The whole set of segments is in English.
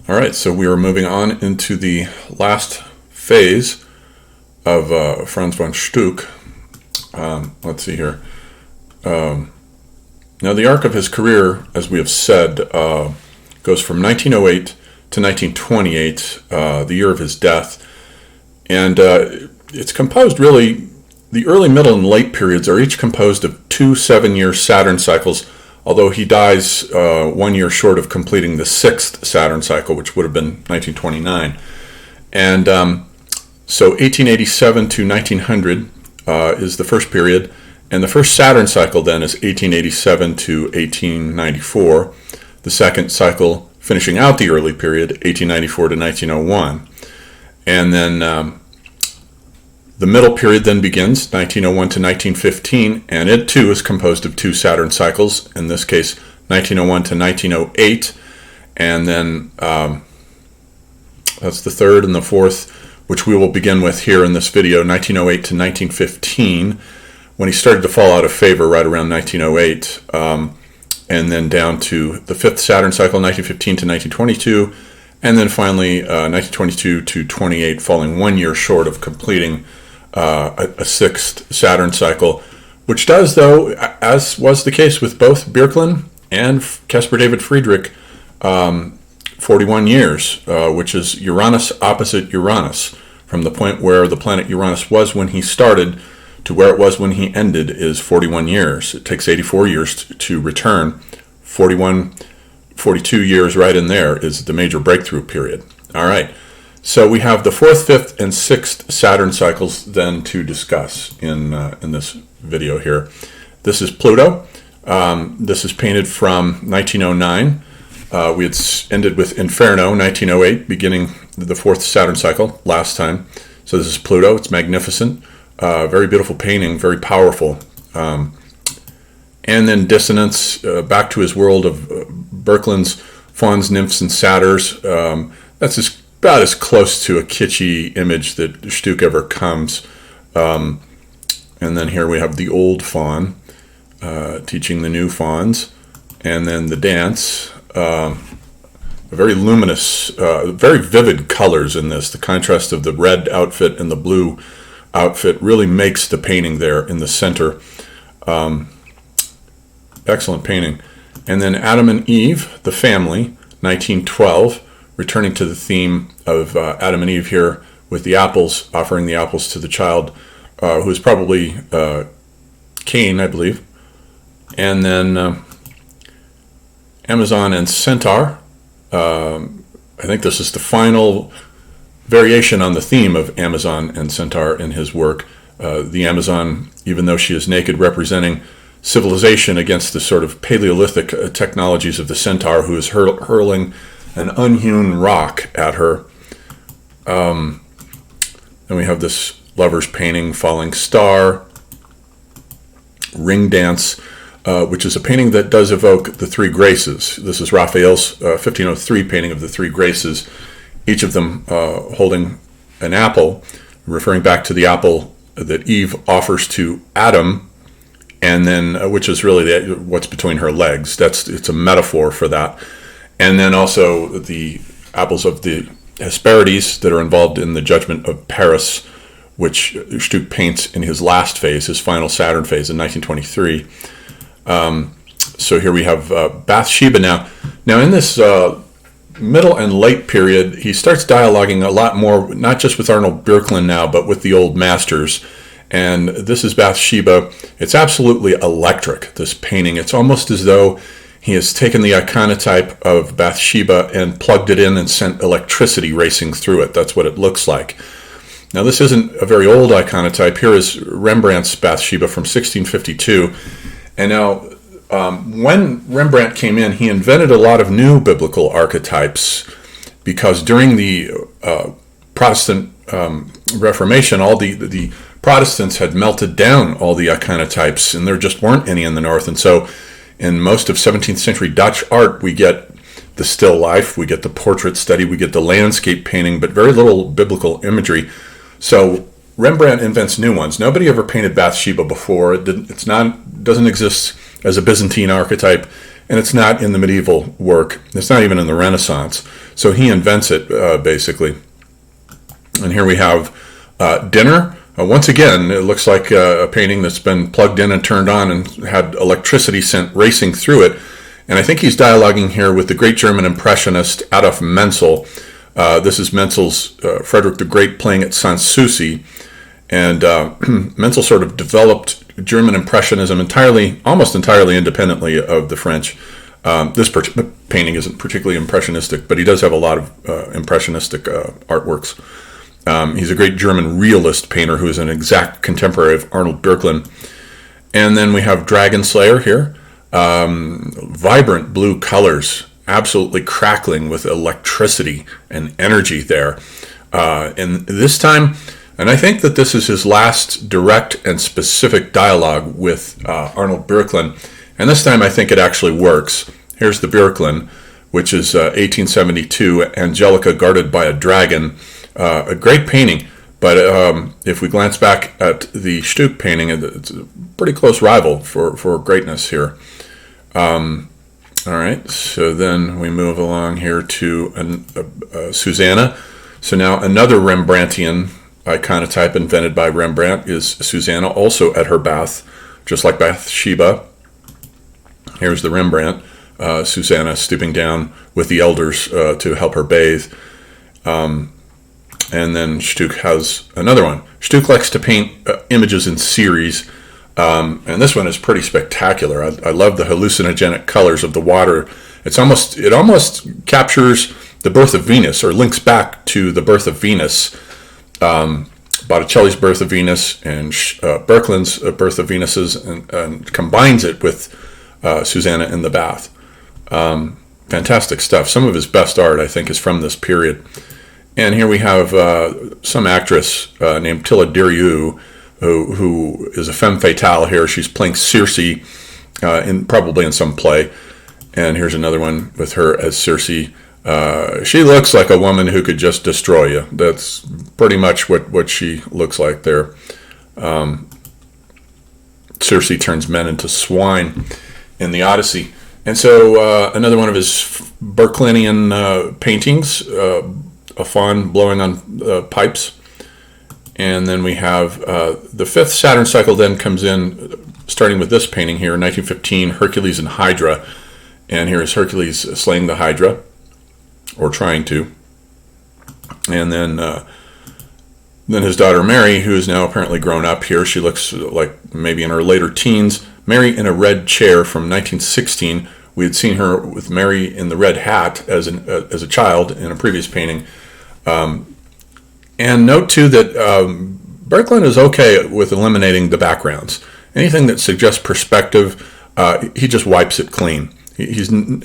All right, so we are moving on into the last phase of Franz von Stuck. Let's see here. Now, the arc of his career, as we have said, goes from 1908 to 1928, the year of his death. And it's composed really, the early, middle, and late periods are each composed of 2 7-year Saturn cycles, although he dies 1 year short of completing the 6th Saturn cycle, which would have been 1929. And so 1887 to 1900 is the first period, and the first Saturn cycle then is 1887 to 1894. The second cycle, finishing out the early period, 1894 to 1901. And then the middle period then begins, 1901 to 1915, and it too is composed of 2 Saturn cycles, in this case 1901 to 1908, and then that's the third, and the fourth, which we will begin with here in this video, 1908 to 1915, when he started to fall out of favor right around 1908, and then down to the 5th Saturn cycle, 1915 to 1922, and then finally 1922 to 28, falling 1 year short of completing a 6th Saturn cycle, which does, though, as was the case with both Birkeland and Caspar David Friedrich, 41 years, which is Uranus opposite Uranus. From the point where the planet Uranus was when he started to where it was when he ended is 41 years. It takes 84 years to return. 42 years right in there is the major breakthrough period. All right. So we have the 4th, 5th, and 6th Saturn cycles then to discuss in this video here. This is Pluto. This is painted from 1909. We had ended with Inferno, 1908, beginning the 4th Saturn cycle last time. So this is Pluto. It's magnificent. Very beautiful painting, very powerful. And then Dissonance, back to his world of Birkeland's Fawns, Nymphs, and Satters. That's about as close to a kitschy image that Stuck ever comes. And then here we have the old fawn teaching the new fawns. And then the dance. Very luminous, very vivid colors in this. The contrast of the red outfit and the blue outfit really makes the painting there in the center. Excellent painting. And then Adam and Eve, the family, 1912. Returning to the theme of Adam and Eve here with the apples, offering the apples to the child, who is probably Cain, I believe. And then Amazon and Centaur. I think this is the final variation on the theme of Amazon and Centaur in his work. The Amazon, even though she is naked, representing civilization against the sort of Paleolithic technologies of the Centaur, who is hurling an unhewn rock at her. Then we have this lover's painting, Falling Star, Ring Dance, which is a painting that does evoke the Three Graces. This is Raphael's 1503 painting of the Three Graces, each of them holding an apple, referring back to the apple that Eve offers to Adam, and then which is really what's between her legs. It's a metaphor for that. And then also the apples of the Hesperides that are involved in the Judgement of Paris, which Stuck paints in his last phase, his final Saturn phase in 1923. So here we have Bathsheba now. Now in this middle and late period, he starts dialoguing a lot more, not just with Arnold Birkeland now, but with the old masters. And this is Bathsheba. It's absolutely electric, this painting. It's almost as though he has taken the iconotype of Bathsheba and plugged it in and sent electricity racing through it. That's what it looks like. Now, this isn't a very old iconotype. Here is Rembrandts Bathsheba from 1652. And now, when Rembrandt came in, he invented a lot of new biblical archetypes because during the Protestant Reformation, all the Protestants had melted down all the iconotypes, and there just weren't any in the North. And so in most of 17th century Dutch art, we get the still life, we get the portrait study, we get the landscape painting, but very little biblical imagery. So Rembrandt invents new ones. Nobody ever painted Bathsheba before. It doesn't exist as a Byzantine archetype. and it's not in the medieval work. It's not even in the Renaissance. So he invents it, basically. And here we have dinner. Once again, it looks like a painting that's been plugged in and turned on and had electricity sent racing through it. And I think he's dialoguing here with the great German impressionist Adolf Menzel. This is Menzel's Frederick the Great playing at Sanssouci. And Menzel sort of developed German impressionism almost entirely independently of the French. This painting isn't particularly impressionistic, but he does have a lot of impressionistic artworks. He's a great German realist painter who is an exact contemporary of Arnold Böcklin. And then we have Dragon Slayer here. Vibrant blue colors, absolutely crackling with electricity and energy there. And this time, and I think that this is his last direct and specific dialogue with Arnold Böcklin. And this time I think it actually works. Here's the Böcklin, which is 1872, Angelica guarded by a dragon. A great painting, but if we glance back at the Stuck painting, it's a pretty close rival for greatness here. All right, so then we move along here to Susanna. So now another Rembrandtian iconotype invented by Rembrandt is Susanna, also at her bath, just like Bathsheba. Here's the Rembrandt, Susanna stooping down with the elders to help her bathe. And then Stuck has another one. Stuck likes to paint images in series, and this one is pretty spectacular. I love the hallucinogenic colors of the water. It almost captures the birth of Venus, or links back to the birth of Venus, Botticelli's Birth of Venus and Böcklin's Birth of Venus, and combines it with Susanna in the bath. Fantastic stuff. Some of his best art, I think, is from this period. And here we have some actress named Tilla Dirieu, who is a femme fatale here. She's playing Circe, probably in some play. And here's another one with her as Circe. She looks like a woman who could just destroy you. That's pretty much what she looks like there. Circe turns men into swine in the Odyssey. And so another one of his Böcklinian paintings, a fawn blowing on pipes. And then we have the fifth Saturn cycle then comes in, starting with this painting here, 1915, Hercules and Hydra. And here is Hercules slaying the Hydra, or trying to. And then his daughter Mary, who is now apparently grown up here. She looks like maybe in her later teens. Mary in a red chair from 1916. We had seen her with Mary in the red hat as a child in a previous painting. And note too that Böcklin is okay with eliminating the backgrounds. Anything that suggests perspective, he just wipes it clean. He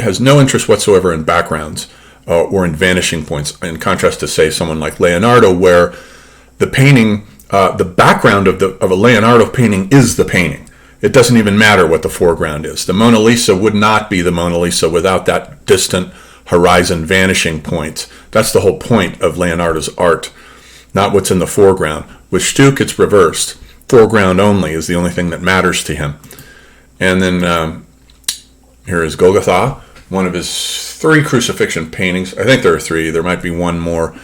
has no interest whatsoever in backgrounds or in vanishing points, in contrast to, say, someone like Leonardo, where the painting, the background of a Leonardo painting is the painting. It doesn't even matter what the foreground is. The Mona Lisa would not be the Mona Lisa without that distant horizon vanishing point. That's the whole point of Leonardo's art, not what's in the foreground. With Stuck, it's reversed. Foreground only is the only thing that matters to him. And then here is Golgotha, one of his 3 crucifixion paintings. I think there are 3. There might be one more.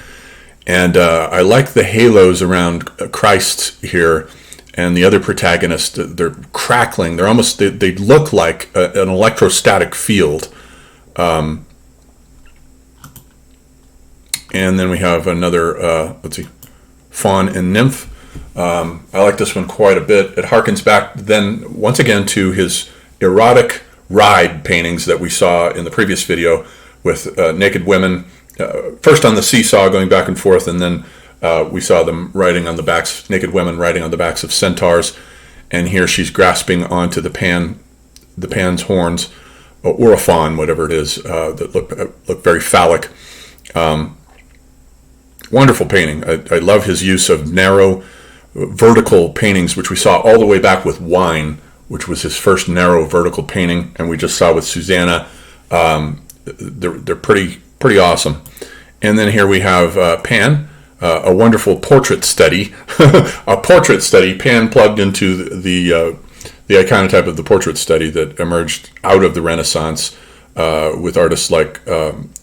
And I like the halos around Christ here. And the other protagonists, they're crackling. They look like an electrostatic field. And then we have another, Fawn and Nymph. I like this one quite a bit. It harkens back then, once again, to his erotic ride paintings that we saw in the previous video with naked women, first on the seesaw going back and forth, and then we saw them riding on the backs, naked women riding on the backs of centaurs. And here she's grasping onto the pan's horns, or a fawn, whatever it is, that look very phallic. Wonderful painting. I love his use of narrow vertical paintings, which we saw all the way back with Wine, which was his first narrow vertical painting, and we just saw with Susanna. They're pretty awesome. And then here we have Pan, a wonderful portrait study, Pan plugged into the the iconotype of the portrait study that emerged out of the Renaissance with artists like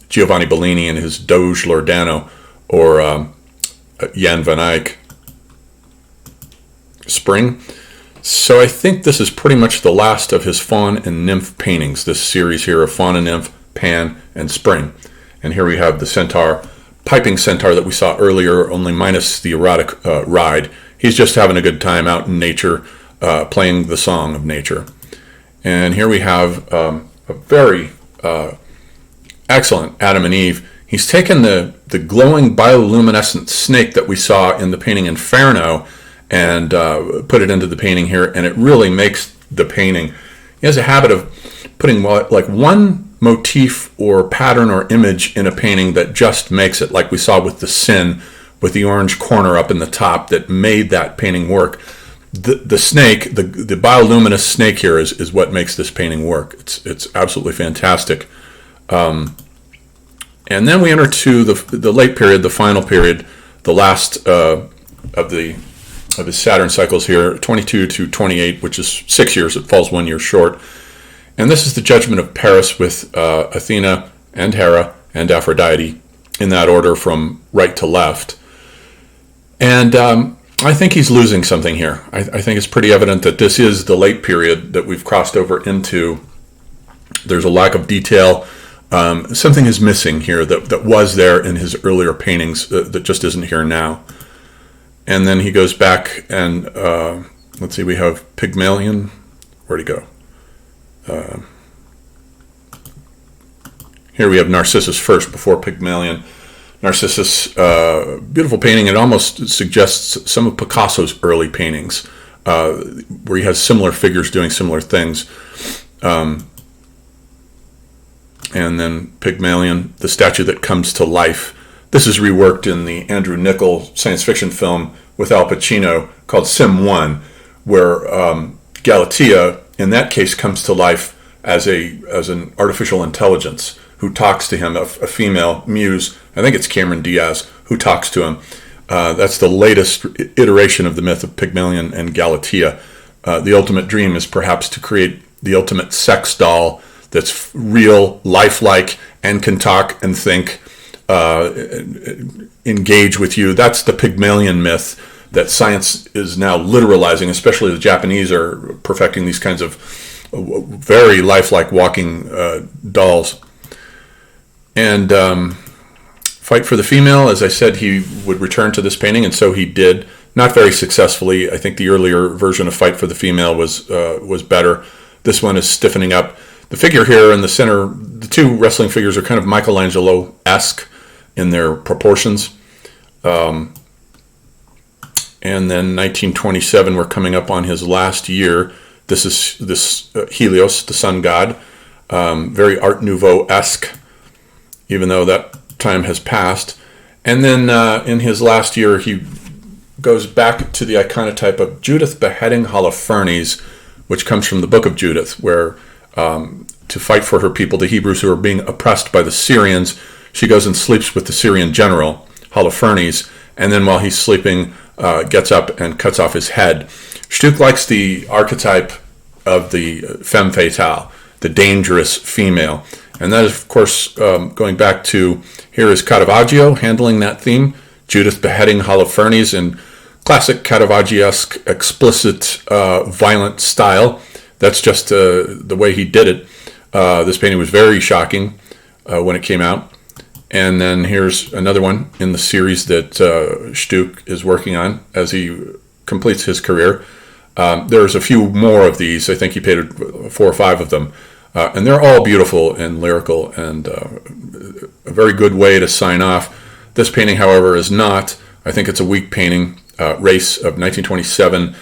Giovanni Bellini and his Doge Loredano, or Jan van Eyck. Spring. So I think this is pretty much the last of his Fawn and Nymph paintings, this series here of Fawn and Nymph, Pan, and Spring. And here we have the Centaur, piping Centaur that we saw earlier, only minus the erotic ride. He's just having a good time out in nature, playing the song of nature. And here we have a very excellent Adam and Eve. He's taken the glowing bioluminescent snake that we saw in the painting Inferno and put it into the painting here, and it really makes the painting. He has a habit of putting like one motif or pattern or image in a painting that just makes it, like we saw with the Sin, with the orange corner up in the top that made that painting work. The snake, the bioluminescent snake here is what makes this painting work. It's absolutely fantastic. And then we enter to the late period, the final period, the last of his Saturn cycles here, 22 to 28, which is 6 years. It falls 1 year short. And this is the Judgement of Paris with Athena and Hera and Aphrodite in that order from right to left. And I think he's losing something here. I think it's pretty evident that this is the late period that we've crossed over into. There's a lack of detail. Something is missing here that was there in his earlier paintings that just isn't here now. And then he goes back and, let's see, we have Pygmalion. Where'd he go? Here we have Narcissus first, before Pygmalion. Narcissus, beautiful painting. It almost suggests some of Picasso's early paintings, where he has similar figures doing similar things. And then Pygmalion, the statue that comes to life. This is reworked in the Andrew Niccol science fiction film with Al Pacino called Sim 1, where Galatea, in that case, comes to life as an artificial intelligence who talks to him, a female muse. I think it's Cameron Diaz who talks to him. That's the latest iteration of the myth of Pygmalion and Galatea. The ultimate dream is perhaps to create the ultimate sex doll that's real, lifelike, and can talk and think, engage with you. That's the Pygmalion myth that science is now literalizing, especially the Japanese are perfecting these kinds of very lifelike walking dolls. And Fight for the Female, as I said, he would return to this painting, and so he did. Not very successfully. I think the earlier version of Fight for the Female was better. This one is stiffening up. The figure here in the center, the two wrestling figures are kind of Michelangelo-esque in their proportions. And then 1927, we're coming up on his last year. This is Helios, the sun god, very Art Nouveau-esque, even though that time has passed. And then in his last year, he goes back to the iconotype of Judith beheading Holofernes, which comes from the Book of Judith, where to fight for her people, the Hebrews who are being oppressed by the Syrians, she goes and sleeps with the Syrian general, Holofernes, and then while he's sleeping, gets up and cuts off his head. Stuck likes the archetype of the femme fatale, the dangerous female. And that is, of course, going back to, here is Caravaggio handling that theme, Judith beheading Holofernes in classic Caravaggio-esque, explicit, violent style. That's just the way he did it. This painting was very shocking when it came out. And then here's another one in the series that Stuck is working on as he completes his career. There's a few more of these. I think he painted 4 or 5 of them. And they're all beautiful and lyrical, and a very good way to sign off. This painting, however, is not. I think it's a weak painting, Race of 1927.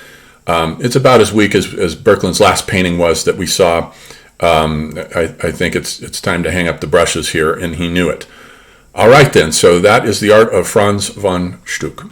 It's about as weak as Berklin's last painting was that we saw. I think it's time to hang up the brushes here, and he knew it. All right, then. So that is the art of Franz von Stuck.